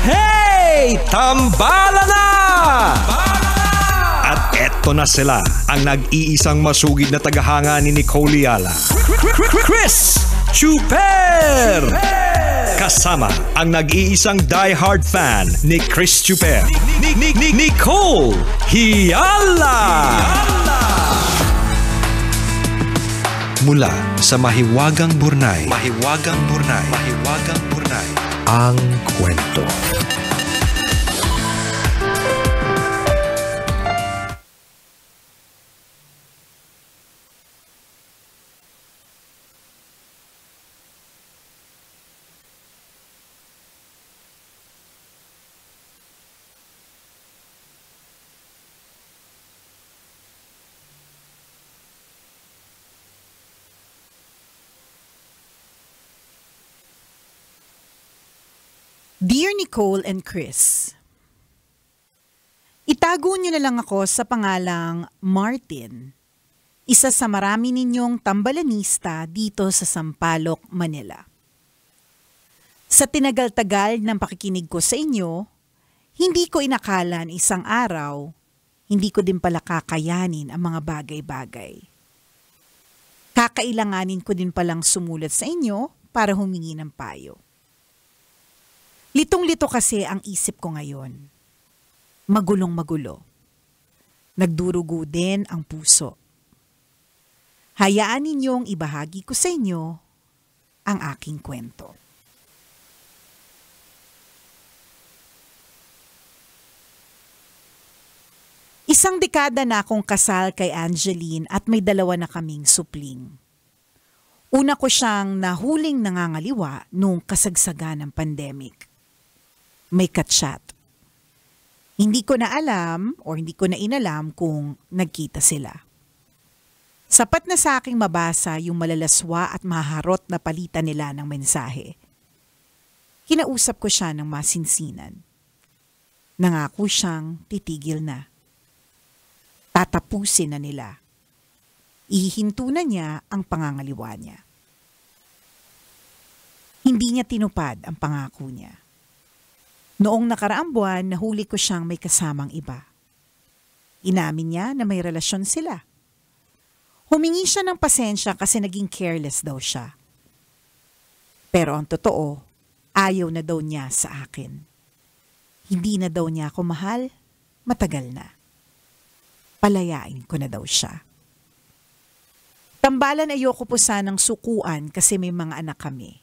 Hey! Tambala na! At eto na sila, ang nag-iisang masugid na tagahanga ni Nicole Yala. Chris Chuper! Kasama ang nag-iisang die-hard fan ni Chris Chuper, Nicole Yala! Mula sa Mahiwagang Burnay, ang kwento. Dear Nicole and Chris, itago niyo na lang ako sa pangalang Martin, isa sa marami ninyong tambalanista dito sa Sampaloc, Manila. Sa tinagal-tagal ng pakikinig ko sa inyo, hindi ko inakala na isang araw, hindi ko din pala kakayanin ang mga bagay-bagay. Kakailanganin ko din palang sumulat sa inyo para humingi ng payo. Litong-lito kasi ang isip ko ngayon. Magulong-magulo. Nagdurugo din ang puso. Hayaan ninyong ibahagi ko sa inyo ang aking kwento. Isang dekada na akong kasal kay Angeline at may 2 na kaming supling. Una ko siyang nahuling nangangaliwa noong kasagsagan ng pandemic. May katsyat. Hindi ko na alam o hindi ko na inalam kung nagkita sila. Sapat na sa aking mabasa yung malalaswa at maharot na palitan nila ng mensahe. Kinausap ko siya ng masinsinan. Nangako siyang titigil na. Tatapusin na nila. Ihihinto na niya ang pangangaliwa niya. Hindi niya tinupad ang pangako niya. Noong nakaraang buwan, nahuli ko siyang may kasamang iba. Inamin niya na may relasyon sila. Humingi siya ng pasensya kasi naging careless daw siya. Pero ang totoo, ayaw na daw niya sa akin. Hindi na daw niya ako mahal, matagal na. Palayain ko na daw siya. Tambalan, ayoko po sanang sukuan kasi may mga anak kami.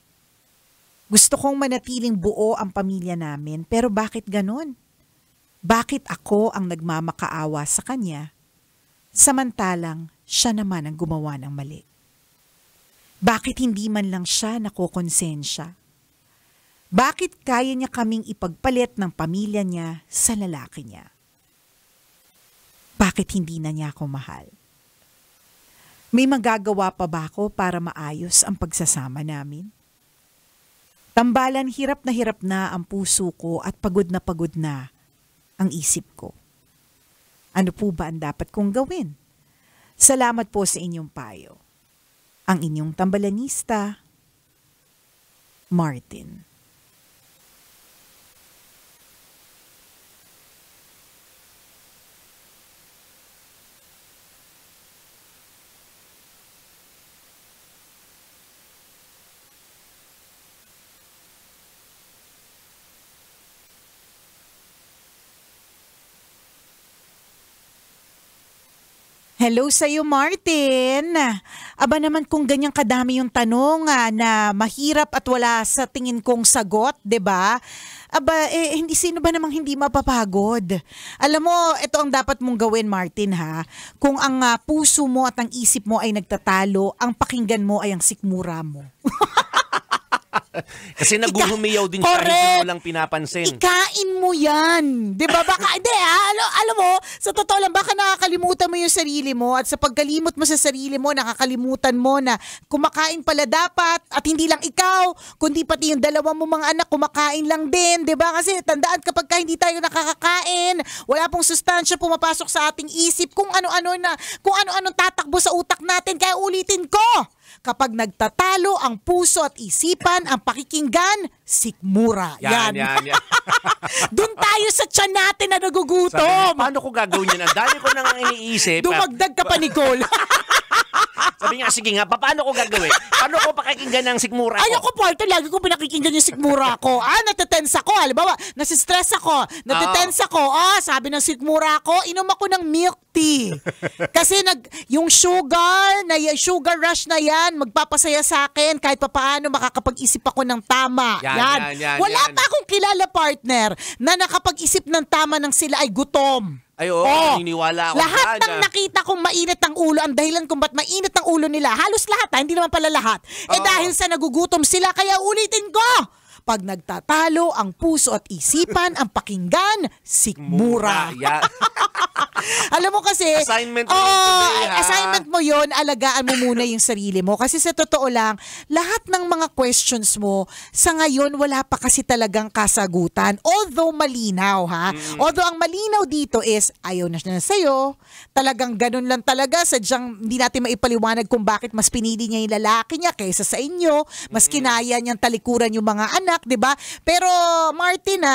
Gusto kong manatiling buo ang pamilya namin, pero bakit ganon? Bakit ako ang nagmamakaawa sa kanya, samantalang siya naman ang gumawa ng mali? Bakit hindi man lang siya nakokonsensya? Bakit kaya niya kaming ipagpalit ng pamilya niya sa lalaki niya? Bakit hindi na niya ako mahal? May magagawa pa ba ako para maayos ang pagsasama namin? Tambalan, hirap na ang puso ko at pagod na ang isip ko. Ano po ba ang dapat kong gawin? Salamat po sa inyong payo. Ang inyong tambalanista, Martin. Hello sa iyo, Martin. Aba naman kung ganyang kadami yung tanong na mahirap at wala sa tingin kong sagot, 'di ba? Aba, hindi sino ba namang hindi mapapagod? Alam mo, ito ang dapat mong gawin, Martin, ha? Kung ang puso mo at ang isip mo ay nagtatalo, ang pakinggan mo ay ang sikmura mo. Kasi naguhumiyaw din siya, hindi mo lang pinapansin. Ikain mo yan. Di ba? Baka, hindi alam mo, sa totoo lang, baka nakakalimutan mo yung sarili mo at sa pagkalimot mo sa sarili mo, nakakalimutan mo na kumakain pala dapat at hindi lang ikaw, kundi pati yung 2 mo mga anak kumakain lang din. Di ba? Kasi tandaan kapag ka hindi tayo nakakakain, wala pong sustansya pumapasok sa ating isip kung ano-anong tatakbo sa utak natin. Kaya ulitin ko, kapag nagtatalo ang puso at isipan, ang pakikinggan, sikmura. Yan. Doon tayo sa tiyan natin na Sabi nagugutom. niya, paano ko gagawin yan? Ang dami ko nang iniisip. Dumagdag ka pa, Nicole. Sabi niya, sige nga, paano ko gagawin? Paano ko pakikinggan ng sikmura ko? Ayoko, partner, lagi ko pinakikinggan yung sikmura ko. Natetense ako. Halimbawa, nasistress ako, natetense ako. Sabi ng sikmura ko, inom ako ng milk tea. Kasi yung sugar rush na yan, magpapasaya sa akin kahit papaano makakapag-isip ako ng tama. Yan. Wala pa akong kilala, partner, na nakapag-isip ng tama nang sila ay gutom. Ay, oo, naniniwala ako Lahat dyan, ng nakita kong mainit ang ulo, ang dahilan kung ba't mainit ang ulo nila, halos lahat, hindi naman pala lahat. Dahil sa nagugutom sila, kaya ulitin ko, pag nagtatalo ang puso at isipan, ang pakinggan, sikmura. Yeah. Alam mo kasi, Assignment mo yun today, ha? assignment mo yun, alagaan mo muna yung sarili mo. Kasi sa totoo lang, lahat ng mga questions mo, sa ngayon, wala pa kasi talagang kasagutan. Although malinaw, ha? Although ang malinaw dito is, ayaw na siya sa'yo, talagang ganun lang talaga, sadyang hindi natin maipaliwanag kung bakit mas pinili niya yung lalaki niya kaysa sa inyo, mas kinaya niyang talikuran yung mga anak, di ba? Pero, Martin,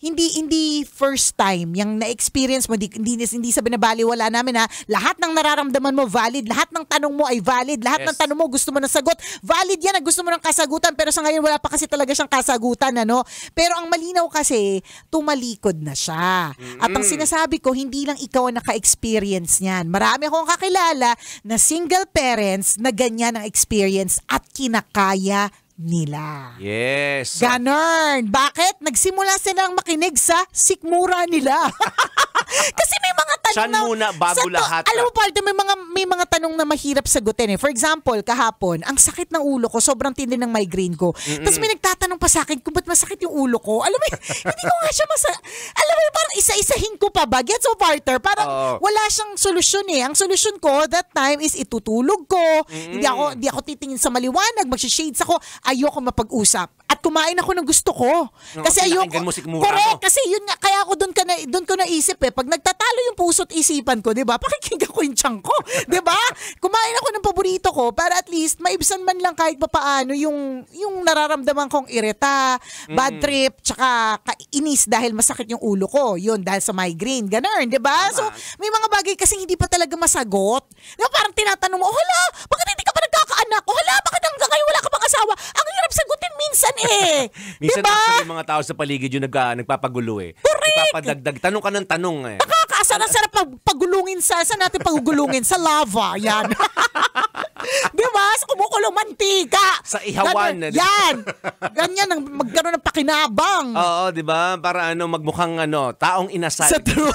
hindi first time yung na-experience mo, hindi sa binabaliwala namin lahat ng nararamdaman mo valid, lahat ng tanong mo ay valid, lahat ng tanong mo gusto mo ng sagot, valid yan, gusto mo ng kasagutan, pero sa ngayon wala pa kasi talaga siyang kasagutan, pero ang malinaw kasi, tumalikod na siya. At ang sinasabi ko, hindi lang ikaw ang naka-experience niyan. Marami akong kakilala na single parents na ganyan ang experience at kinakaya nila. Yes. Ganon. Bakit? Nagsimula silang makinig sa sikmura nila. Kasi may mga tanong Siyan muna bago lahat. Alam mo, partner, may mga tanong na mahirap sagutin. For example, kahapon, ang sakit ng ulo ko, sobrang tindi ng migraine ko. Tapos may nagtatanong pa sa akin kung ba't masakit yung ulo ko. Alam mo, hindi ko nga siya alam mo, parang isa-isahin ko pa ba? Gets mo, partner? Parang wala siyang solusyon Ang solusyon ko that time is itutulog ko. Hindi ako titingin sa maliwanag, magsishades ako. Ayoko mapag-usap. At kumain ako ng gusto ko. Kasi ayoko. Mo sikmura correct. mo. Kasi yun nga, kaya ako doon ko naisip pag nagtatalo yung puso't isipan ko, 'di ba? Pakikinggan ko yung tiyan ko, 'di ba? Kumain ako ng paborito ko para at least maibsan man lang kahit papaano yung nararamdaman kong irita, bad trip, tsaka kainis dahil masakit yung ulo ko. Yun dahil sa migraine, ganun, 'di ba? So, may mga bagay kasi hindi pa talaga masagot. 'Di ba? Parang tinatanong mo, "Hala, bakit hindi ka pa nagkakaanak? O hala, bakit hanggang ngayon wala ka pang asawa?" Ang hirap sagutin minsan Minsan diba? actually, yung mga tao sa paligid yung nagpapagulo Correct. Nagpapadagdag. Tanong ka ng tanong Nakakaasar-asar pagulungin saan natin pagugulungin? Sa lava, yan. Diba? Sa kumukulong mantika. Sa ihawan. Yan. Ganyan, magkaroon ng pakinabang. Oo, di ba? Para magmukhang taong inasal. Sa true.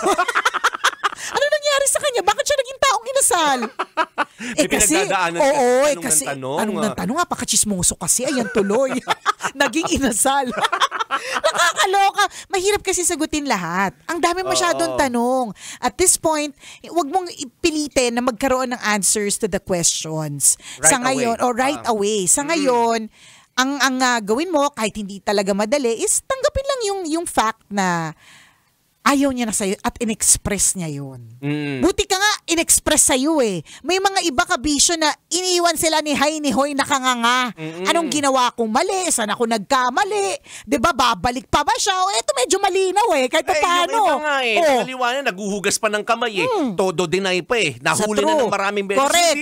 Ano nangyari sa kanya? Bakit siya naging taong inasal? Kasi, kasi, tanong ng tanong, pakachismoso kasi, ayan tuloy. Naging inasal. Nakakaloka. Mahirap kasi sagutin lahat. Ang dami masyadong tanong. At this point, wag mong ipilitin na magkaroon ng answers to the questions. Right sa ngayon, away. right away. Sa ngayon, ang gawin mo, kahit hindi talaga madali, is tanggapin lang yung fact na ayaw niya na sa'yo at in-express niya yun. Buti ka nga, in-express sa'yo May mga iba kabisyo na iniwan sila ni Hay ni Hoy nakanganga. Anong ginawa kong mali? Saan ako nagkamali? Diba, babalik pa ba siya? Eto medyo malinaw kahit pa paano. Yung iba nga Maliwanag, naguhugas pa ng kamay Todo deny pa Nahuli na ng maraming beses. Correct.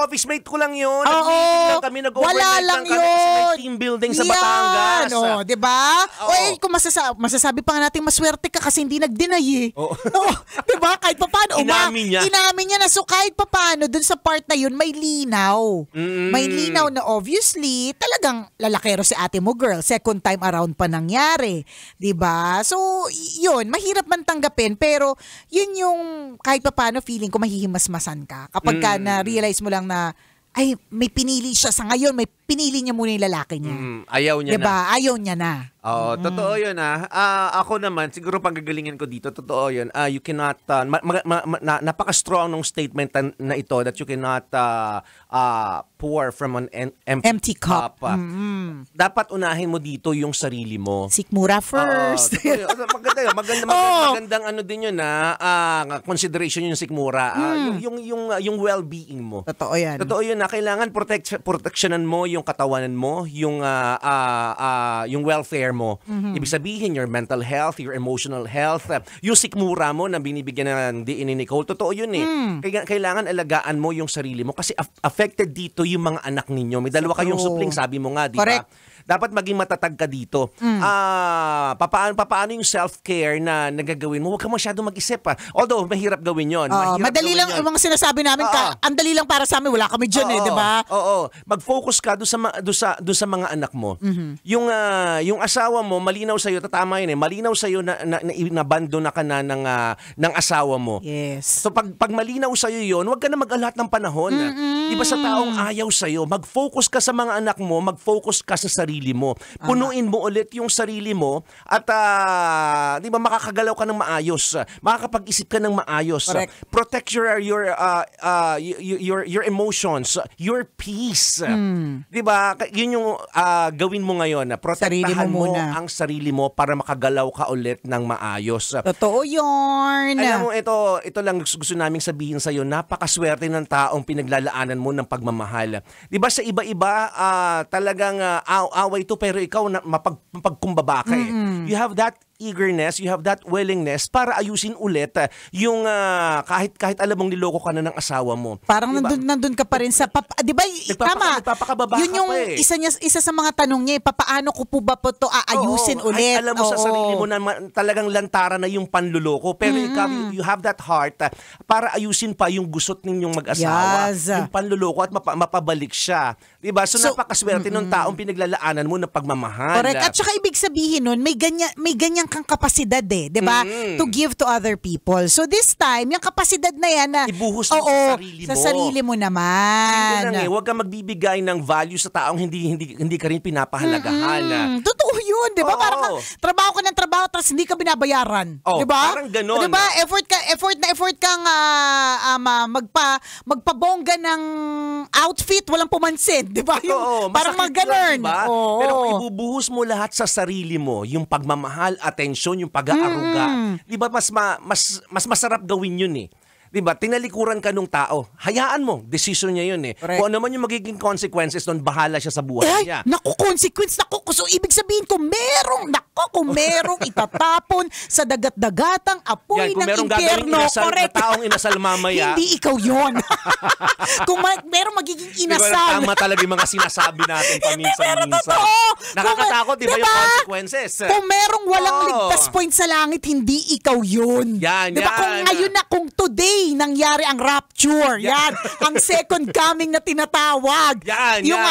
Office mate ko lang yun. Oo. Lang kami, nag-overnight Wala lang kami kasi may yun. team building sa Batangas. Diba? Kung masasabi pa nga natin maswerte ka kasi hindi nag-deny diba? Kahit pa paano. Inamin niya na. So kahit pa paano, dun sa part na yun, may linaw. May linaw na obviously, talagang lalakero si ate mo, girl. Second time around pa nangyari. Diba? So, yun, mahirap man tanggapin, pero yun yung kahit pa paano feeling ko mahihimasmasan ka. Kapag ka na-realize mo lang na ay, may pinili siya sa ngayon, may pinili niya muna yung lalaki niya. Ayaw niya diba? na. Ayaw niya na. Oo, totoo yun ako naman, siguro paggagalingin ko dito, totoo yun. You cannot, napaka-strong ng statement na ito that you cannot pour from an empty cup. Dapat unahin mo dito yung sarili mo. Sikmura first. Maganda yun. Magandang ano din yun consideration yung sikmura. Yung well-being mo. Totoo yan. Totoo yun na kailangan protectionan mo yung katawanan mo, yung welfare mo. Ibig sabihin, your mental health, your emotional health, yung sikmura mo na binibigyan ng diin ni Nicole, totoo yun eh. Kailangan alagaan mo yung sarili mo kasi affected dito yung mga anak ninyo. May dalawa kayong supling, sabi mo nga, di ba? Dapat maging matatag ka dito. Paano yung self-care na nagagawin mo? Huwag ka masyadong mag-isip. Although, mahirap gawin yun. Madali lang, yung mga sinasabi namin, ang dali lang para sa amin, wala kami dyan di ba? Oo. Mag-focus ka doon sa mga anak mo. Yung asawa mo, malinaw sa'yo, tatama yun malinaw sa'yo na inabando na ka na ng asawa mo. Yes. So, pag malinaw sa'yo yun, huwag ka na mag-alat ng panahon. Di ba sa taong ayaw sa'yo, mag-focus ka sa mga anak mo, mag-focus ka sa sarili mo. Punuin mo ulit yung sarili mo at di ba makakagalaw ka ng maayos. Makakapag-isip ka ng maayos. Correct. Protect your emotions, your peace. Di ba? Yun yung gawin mo ngayon. Protektahan mo ang sarili mo para makagalaw ka ulit ng maayos. Totoo yun. Alam mo, ito lang gusto naming sabihin sa'yo, napakaswerte ng taong pinaglalaanan mo ng pagmamahal. Di ba sa iba-iba, talagang away to pero ikaw mapagkumbaba ka eh. You have that eagerness, you have that willingness para ayusin ulit yung kahit alam mong niloko ka na ng asawa mo. Parang diba? nandun ka pa rin sa di ba tama. Yun yung isa sa mga tanong niya, papaano ko po ba po to aayusin ulit? Alam mo sa sarili mo na talagang lantaran na yung panluloko pero ikaw you have that heart para ayusin pa yung gusot ninyong mag-asawa. Yes. Yung panluloko at mapabalik siya. Diba? So napakaswerte ng taong pinaglalaanan mo ng pagmamahal. Correct. At saka ibig sabihin nun, may ganyan kang kapasidad di ba? To give to other people. So this time, yung kapasidad na yan na ibuhus mo sa sarili mo. Sa sarili mo naman. Huwag kang magbibigay ng value sa taong hindi ka rin pinapahalagahan. Totoo yun, di ba? Parang trabaho ka ng trabaho tapos hindi ka binabayaran. Di ba? Parang ganun. Di ba? Effort kang magpabongga ng outfit, walang pumansin. Di ba? Parang maganon. Diba? Pero kung ibubuhos mo lahat sa sarili mo, yung pagmamahal, atensyon, yung pag-aaruga, di ba mas masarap gawin yun eh. Diba? Tinalikuran ka nung tao. Hayaan mo. Decision niya yun eh. Correct. Kung ano man yung magiging consequences doon, bahala siya sa buhay niya. Naku, consequence. Naku, so ibig sabihin kung merong itatapon sa dagat-dagatang apoy ng impyerno. Correct. Na taong inasal mamaya. Hindi ikaw yun. Kung merong magiging inasal. Tama talaga yung mga sinasabi natin paminsan-minsan. Nakakatakot, di ba yung consequences? Kung merong walang ligtas point sa langit, hindi ikaw yun. Diba? Kung ngayon kung today nangyari ang rapture. Yan. Ang second coming na tinatawag. Yung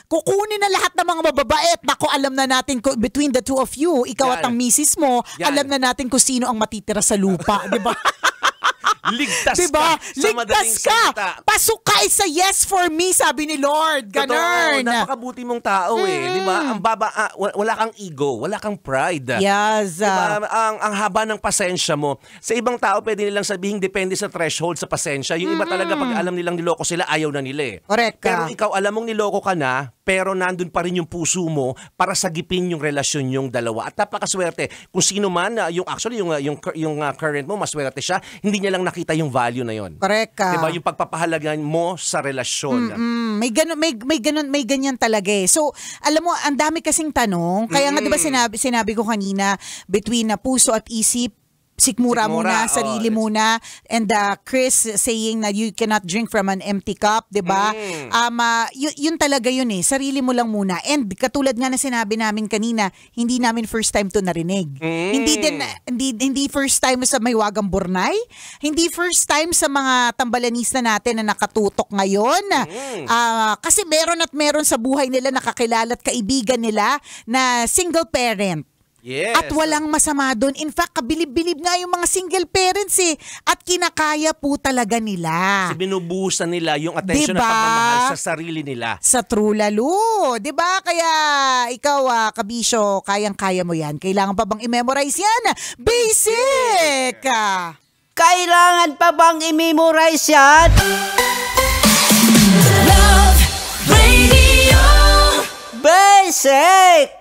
kukunin na lahat ng mga mababait. Naku, alam na natin between the two of you, ikaw at ang misis mo, alam na natin kung sino ang matitira sa lupa. Di ba? Ligtas diba? ka sa madaling salita. Pasok ka sa yes for me, sabi ni Lord. Ganun. Napakabuti mong tao eh. Diba? Ang wala kang ego, wala kang pride. Yes. Diba? Ang haba ng pasensya mo. Sa ibang tao, pwede nilang sabihin, depende sa threshold sa pasensya. Yung iba talaga, pag alam nilang niloko sila, ayaw na nila eh. Correct. Pero ikaw, alam mong niloko ka na, pero nandun pa rin yung puso mo para sagipin yung relasyon yung dalawa. At napakaswerte. Kung sino man, yung current mo, maswerte siya, hindi niya lang nakita yung value na yon. Correct ka. Diba? Yung pagpapahalaga mo sa relasyon. May ganyan talaga eh. So, alam mo, ang dami kasing tanong. Kaya nga, di ba sinabi ko kanina, between puso at isip, sikmura muna, sarili muna. And Chris saying na you cannot drink from an empty cup, 'di ba? Yun talaga yun eh. Sarili mo lang muna. And katulad nga na sinabi namin kanina, hindi namin first time to narinig. Hindi first time sa Maywagang Burnay, hindi first time sa mga tambalanista natin na nakatutok ngayon. Kasi meron sa buhay nila nakakilala at kaibigan nila na single parent. Yes. At walang masama doon. In fact, kabilib-bilib nga yung mga single parents eh. At kinakaya po talaga nila. Kasi binubuhusan nila yung attention Diba? at pagmamahal sa sarili nila. Sa true lalo. 'Di ba? Kaya ikaw, kabisyo, kayang-kaya mo yan. Kailangan pa bang i-memorize yan? Basic! Kailangan pa bang i-memorize yan? Love Radio. Basic!